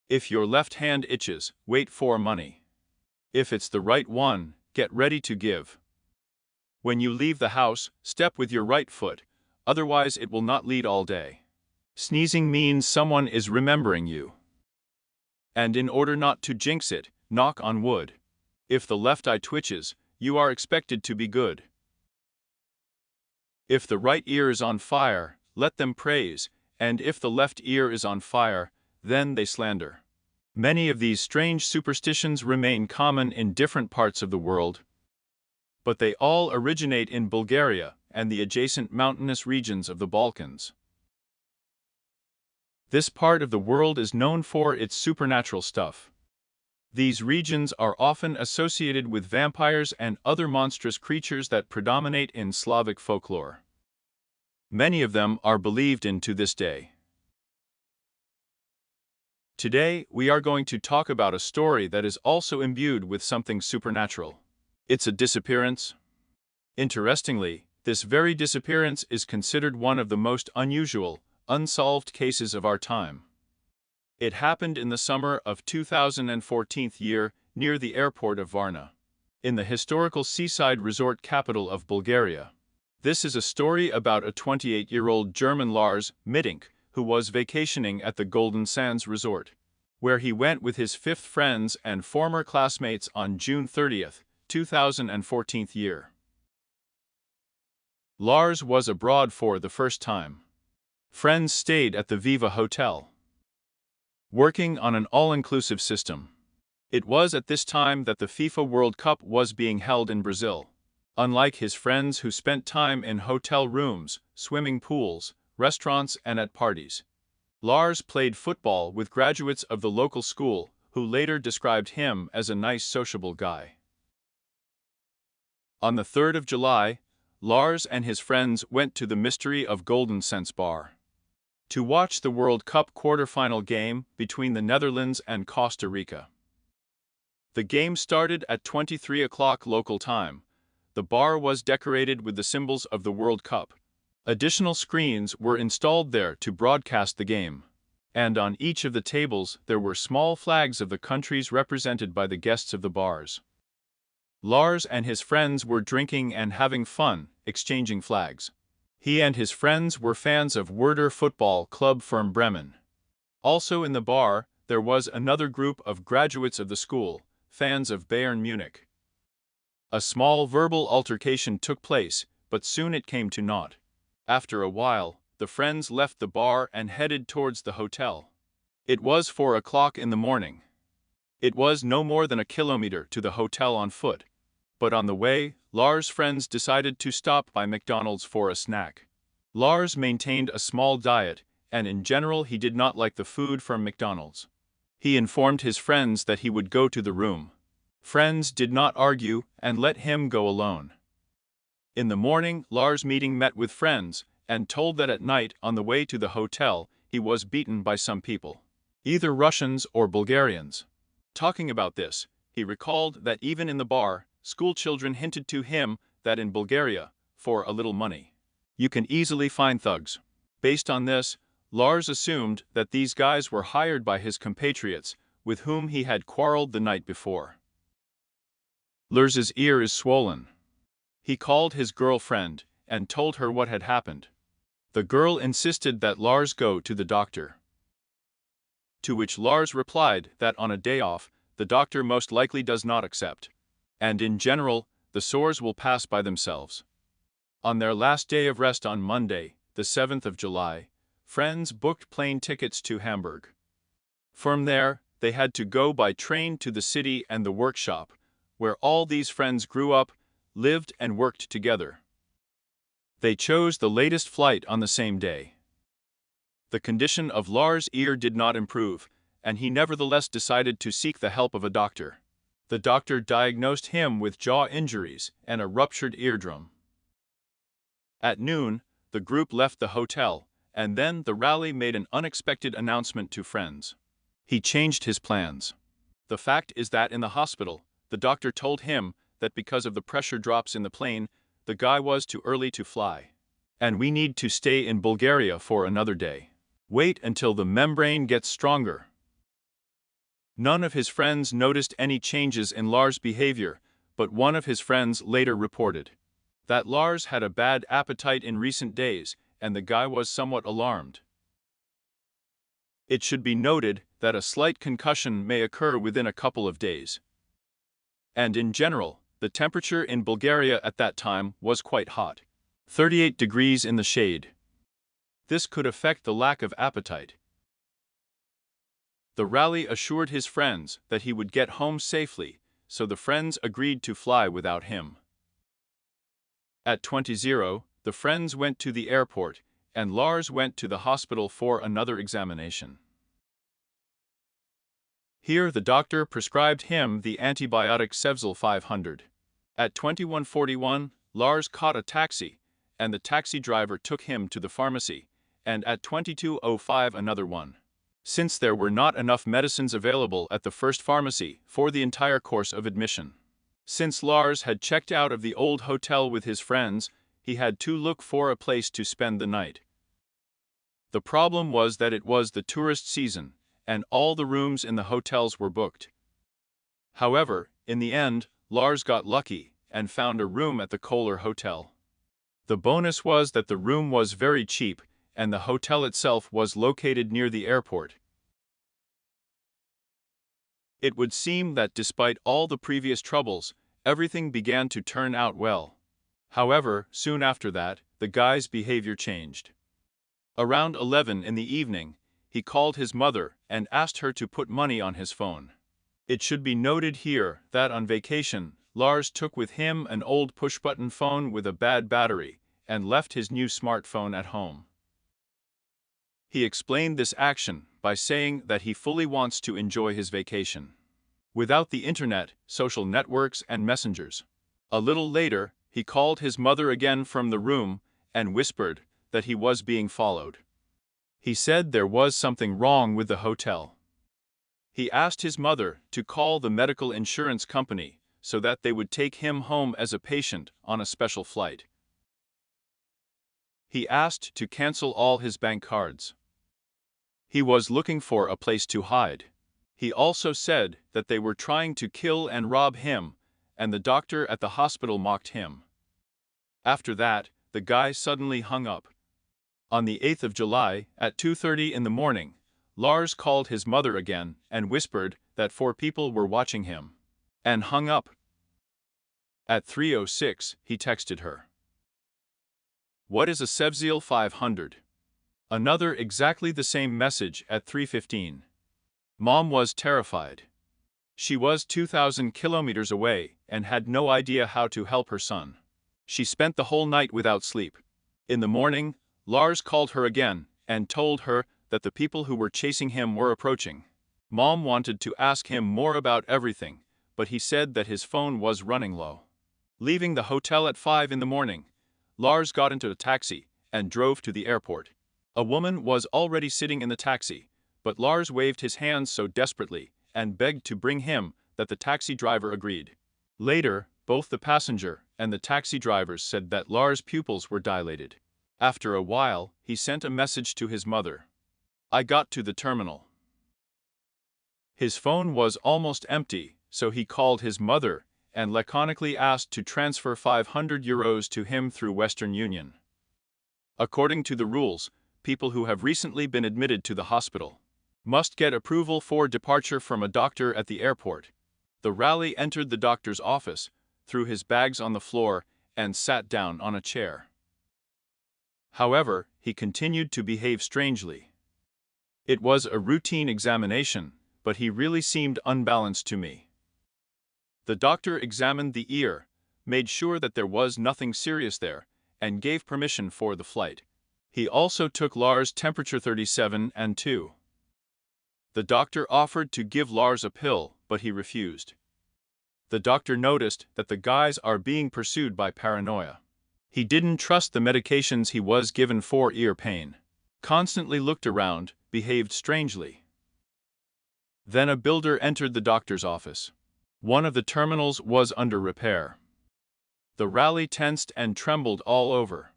If your left hand itches, wait for money. If it's the right one, get ready to give. When you leave the house, step with your right foot, otherwise it will not lead all day. Sneezing means someone is remembering you. And in order not to jinx it, knock on wood. If the left eye twitches, you are expected to be good. If the right ear is on fire, let them praise, and if the left ear is on fire, then they slander. Many of these strange superstitions remain common in different parts of the world, but they all originate in Bulgaria and the adjacent mountainous regions of the Balkans. This part of the world is known for its supernatural stuff. These regions are often associated with vampires and other monstrous creatures that predominate in Slavic folklore. Many of them are believed in to this day. Today, we are going to talk about a story that is also imbued with something supernatural. It's a disappearance. Interestingly, this very disappearance is considered one of the most unusual, unsolved cases of our time. It happened in the summer of 2014 near the airport of Varna, in the historical seaside resort capital of Bulgaria. This is a story about a 28-year-old German Lars Mittank, who was vacationing at the Golden Sands Resort, where he went with his fifth friends and former classmates on June 30, 2014. Lars was abroad for the first time. Friends stayed at the Viva Hotel, working on an all-inclusive system. It was at this time that the FIFA World Cup was being held in Brazil. Unlike his friends who spent time in hotel rooms, swimming pools, restaurants and at parties, Lars played football with graduates of the local school who later described him as a nice sociable guy. On the 3rd of July, Lars and his friends went to the Mystery of Golden Sands bar to watch the World Cup quarter-final game between the Netherlands and Costa Rica. The game started at 23 o'clock local time. The bar was decorated with the symbols of the World Cup. Additional screens were installed there to broadcast the game, and on each of the tables there were small flags of the countries represented by the guests of the bars. Lars and his friends were drinking and having fun, exchanging flags. He and his friends were fans of Werder Football Club from Bremen. Also in the bar, there was another group of graduates of the school, fans of Bayern Munich. A small verbal altercation took place, but soon it came to naught. After a while, the friends left the bar and headed towards the hotel. It was 4 o'clock in the morning. It was no more than a kilometer to the hotel on foot. But on the way, Lars' friends decided to stop by McDonald's for a snack. Lars maintained a small diet, and in general he did not like the food from McDonald's. He informed his friends that he would go to the room. Friends did not argue and let him go alone. In the morning, Lars met with friends, and told that at night on the way to the hotel, he was beaten by some people, either Russians or Bulgarians. Talking about this, he recalled that even in the bar, school children hinted to him that in Bulgaria, for a little money, you can easily find thugs. Based on this, Lars assumed that these guys were hired by his compatriots, with whom he had quarreled the night before. Lars's ear is swollen. He called his girlfriend and told her what had happened. The girl insisted that Lars go to the doctor, to which Lars replied that on a day off, the doctor most likely does not accept, and in general, the sores will pass by themselves. On their last day of rest on Monday, the 7th of July, friends booked plane tickets to Hamburg. From there, they had to go by train to the city and the workshop, where all these friends grew up, lived and worked together. They chose the latest flight on the same day. The condition of Lars' ear did not improve, and he nevertheless decided to seek the help of a doctor. The doctor diagnosed him with jaw injuries and a ruptured eardrum. At noon, the group left the hotel, and then the rally made an unexpected announcement to friends. He changed his plans. The fact is that in the hospital, the doctor told him that because of the pressure drops in the plane, the guy was too early to fly, and we need to stay in Bulgaria for another day. Wait until the membrane gets stronger. None of his friends noticed any changes in Lars' behavior, but one of his friends later reported that Lars had a bad appetite in recent days, and the guy was somewhat alarmed. It should be noted that a slight concussion may occur within a couple of days. And in general, the temperature in Bulgaria at that time was quite hot. 38 degrees in the shade. This could affect the lack of appetite. The rally assured his friends that he would get home safely, so the friends agreed to fly without him. At 20:00, the friends went to the airport, and Lars went to the hospital for another examination. Here the doctor prescribed him the antibiotic Sevzil 500. At 21:41, Lars caught a taxi, and the taxi driver took him to the pharmacy, and at 22:05 another one. Since there were not enough medicines available at the first pharmacy for the entire course of admission. Since Lars had checked out of the old hotel with his friends, he had to look for a place to spend the night. The problem was that it was the tourist season, and all the rooms in the hotels were booked. However, in the end, Lars got lucky and found a room at the Kohler Hotel. The bonus was that the room was very cheap, and the hotel itself was located near the airport. It would seem that despite all the previous troubles, everything began to turn out well. However, soon after that, the guy's behavior changed. Around 11 in the evening, he called his mother and asked her to put money on his phone. It should be noted here that on vacation, Lars took with him an old push-button phone with a bad battery and left his new smartphone at home. He explained this action by saying that he fully wants to enjoy his vacation without the internet, social networks, and messengers. A little later, he called his mother again from the room and whispered that he was being followed. He said there was something wrong with the hotel. He asked his mother to call the medical insurance company so that they would take him home as a patient on a special flight. He asked to cancel all his bank cards. He was looking for a place to hide. He also said that they were trying to kill and rob him, and the doctor at the hospital mocked him. After that, the guy suddenly hung up. On the 8th of July, at 2:30 in the morning, Lars called his mother again and whispered that 4 people were watching him, and hung up. At 3:06, he texted her, "What is a Sevzil 500? Another exactly the same message at 3:15. Mom was terrified. She was 2,000 kilometers away and had no idea how to help her son. She spent the whole night without sleep. In the morning, Lars called her again and told her that the people who were chasing him were approaching. Mom wanted to ask him more about everything, but he said that his phone was running low. Leaving the hotel at 5 in the morning, Lars got into a taxi and drove to the airport. A woman was already sitting in the taxi, but Lars waved his hands so desperately and begged to bring him that the taxi driver agreed. Later, both the passenger and the taxi drivers said that Lars' pupils were dilated. After a while, he sent a message to his mother. "I got to the terminal." His phone was almost empty, so he called his mother and laconically asked to transfer €500 to him through Western Union. According to the rules, people who have recently been admitted to the hospital must get approval for departure from a doctor at the airport. The rally entered the doctor's office, threw his bags on the floor, and sat down on a chair. However, he continued to behave strangely. It was a routine examination, but he really seemed unbalanced to me. The doctor examined the ear, made sure that there was nothing serious there, and gave permission for the flight. He also took Lars' temperature 37 and 2. The doctor offered to give Lars a pill, but he refused. The doctor noticed that the guys are being pursued by paranoia. He didn't trust the medications he was given for ear pain. Constantly looked around, behaved strangely. Then a builder entered the doctor's office. One of the terminals was under repair. The rally tensed and trembled all over.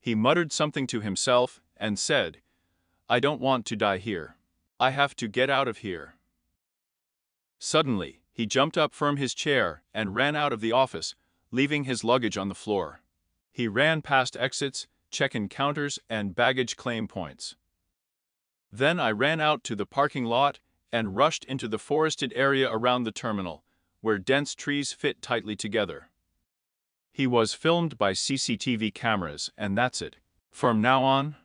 He muttered something to himself and said, "I don't want to die here. I have to get out of here." Suddenly, he jumped up from his chair and ran out of the office, leaving his luggage on the floor. He ran past exits, check-in counters, and baggage claim points. Then I ran out to the parking lot and rushed into the forested area around the terminal, where dense trees fit tightly together. He was filmed by CCTV cameras, and that's it. From now on,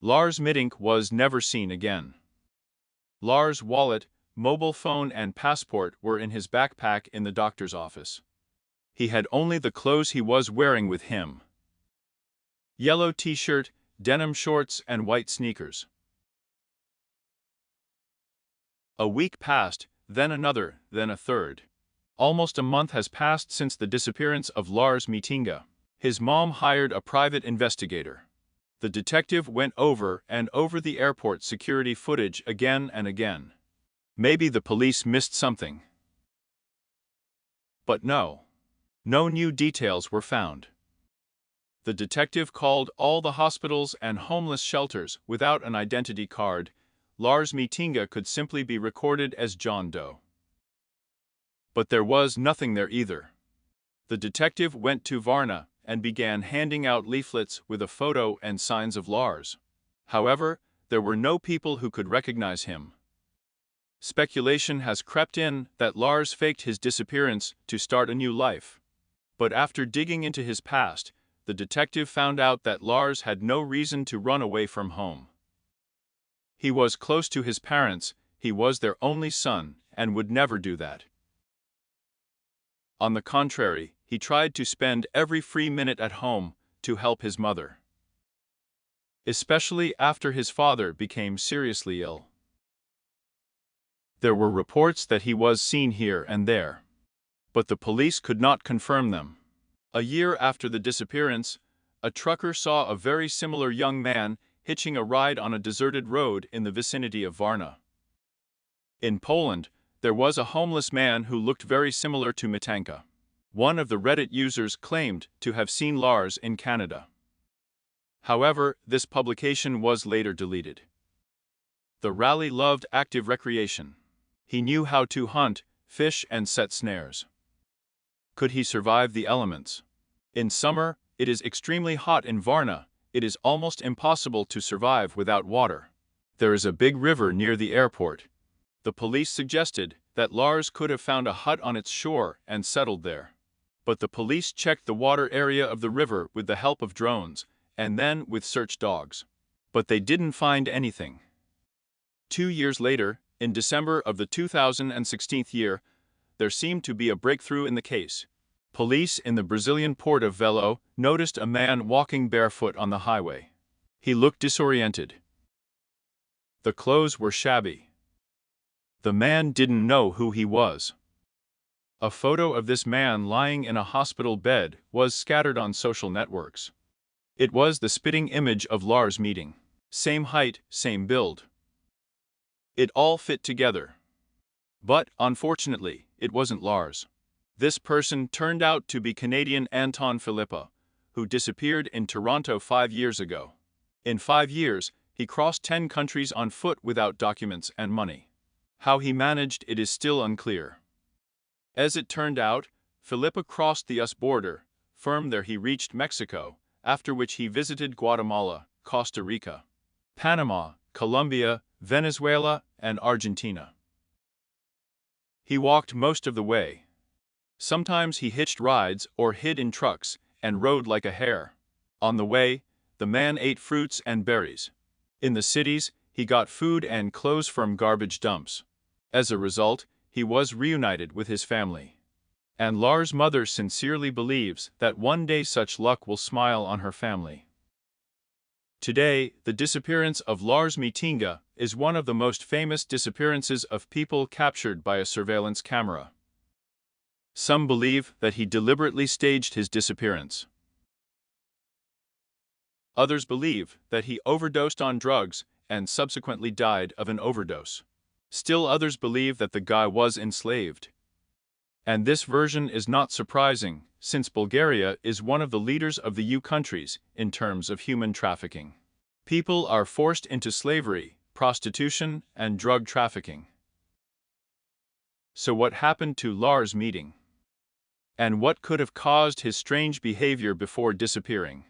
Lars Mittank was never seen again. Lars' wallet, mobile phone, and passport were in his backpack in the doctor's office. He had only the clothes he was wearing with him: yellow t-shirt, denim shorts, and white sneakers. A week passed, then another, then a third. Almost a month has passed since the disappearance of Lars Mittank. His mom hired a private investigator. The detective went over and over the airport security footage again and again. Maybe the police missed something. But no. No new details were found. The detective called all the hospitals and homeless shelters without an identity card. Lars Mittank could simply be recorded as John Doe. But there was nothing there either. The detective went to Varna and began handing out leaflets with a photo and signs of Lars. However, there were no people who could recognize him. Speculation has crept in that Lars faked his disappearance to start a new life. But after digging into his past, the detective found out that Lars had no reason to run away from home. He was close to his parents, he was their only son, and would never do that. On the contrary, he tried to spend every free minute at home to help his mother. Especially after his father became seriously ill. There were reports that he was seen here and there, but the police could not confirm them. A year after the disappearance, a trucker saw a very similar young man hitching a ride on a deserted road in the vicinity of Varna. In Poland, there was a homeless man who looked very similar to Mittank. One of the Reddit users claimed to have seen Lars in Canada. However, this publication was later deleted. The rally loved active recreation. He knew how to hunt, fish, and set snares. Could he survive the elements? In summer, it is extremely hot in Varna. It is almost impossible to survive without water. There is a big river near the airport. The police suggested that Lars could have found a hut on its shore and settled there. But the police checked the water area of the river with the help of drones, and then with search dogs. But they didn't find anything. 2 years later, in December of the 2016 year, there seemed to be a breakthrough in the case. Police in the Brazilian port of Velo noticed a man walking barefoot on the highway. He looked disoriented. The clothes were shabby. The man didn't know who he was. A photo of this man lying in a hospital bed was scattered on social networks. It was the spitting image of Lars Mittank. Same height, same build. It all fit together. But, unfortunately, it wasn't Lars. This person turned out to be Canadian Anton Filippa, who disappeared in Toronto 5 years ago. In 5 years, he crossed 10 countries on foot without documents and money. How he managed it is still unclear. As it turned out, Filippa crossed the US border. From there he reached Mexico, after which he visited Guatemala, Costa Rica, Panama, Colombia, Venezuela, and Argentina. He walked most of the way. Sometimes he hitched rides or hid in trucks and rode like a hare. On the way, the man ate fruits and berries. In the cities, he got food and clothes from garbage dumps. As a result, he was reunited with his family. And Lars' mother sincerely believes that one day such luck will smile on her family. Today, the disappearance of Lars Mittank is one of the most famous disappearances of people captured by a surveillance camera. Some believe that he deliberately staged his disappearance. Others believe that he overdosed on drugs and subsequently died of an overdose. Still others believe that the guy was enslaved. And this version is not surprising, since Bulgaria is one of the leaders of the EU countries in terms of human trafficking. People are forced into slavery, prostitution, and drug trafficking. So what happened to Lars Mittank? And what could have caused his strange behavior before disappearing?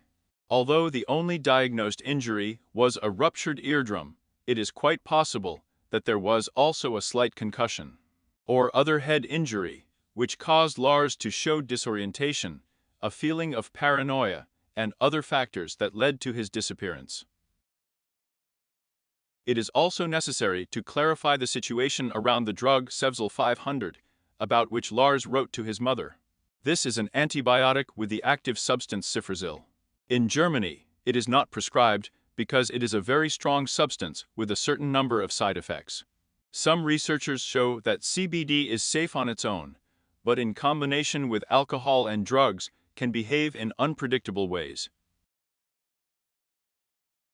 Although the only diagnosed injury was a ruptured eardrum, it is quite possible that there was also a slight concussion or other head injury, which caused Lars to show disorientation, a feeling of paranoia, and other factors that led to his disappearance. It is also necessary to clarify the situation around the drug Sevzil 500, about which Lars wrote to his mother. This is an antibiotic with the active substance cifrazil. In Germany, it is not prescribed because it is a very strong substance with a certain number of side effects. Some researchers show that CBD is safe on its own, but in combination with alcohol and drugs can behave in unpredictable ways.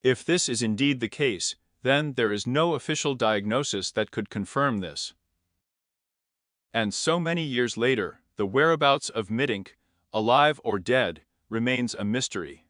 If this is indeed the case, then there is no official diagnosis that could confirm this. And so many years later, the whereabouts of Mittank, alive or dead, remains a mystery.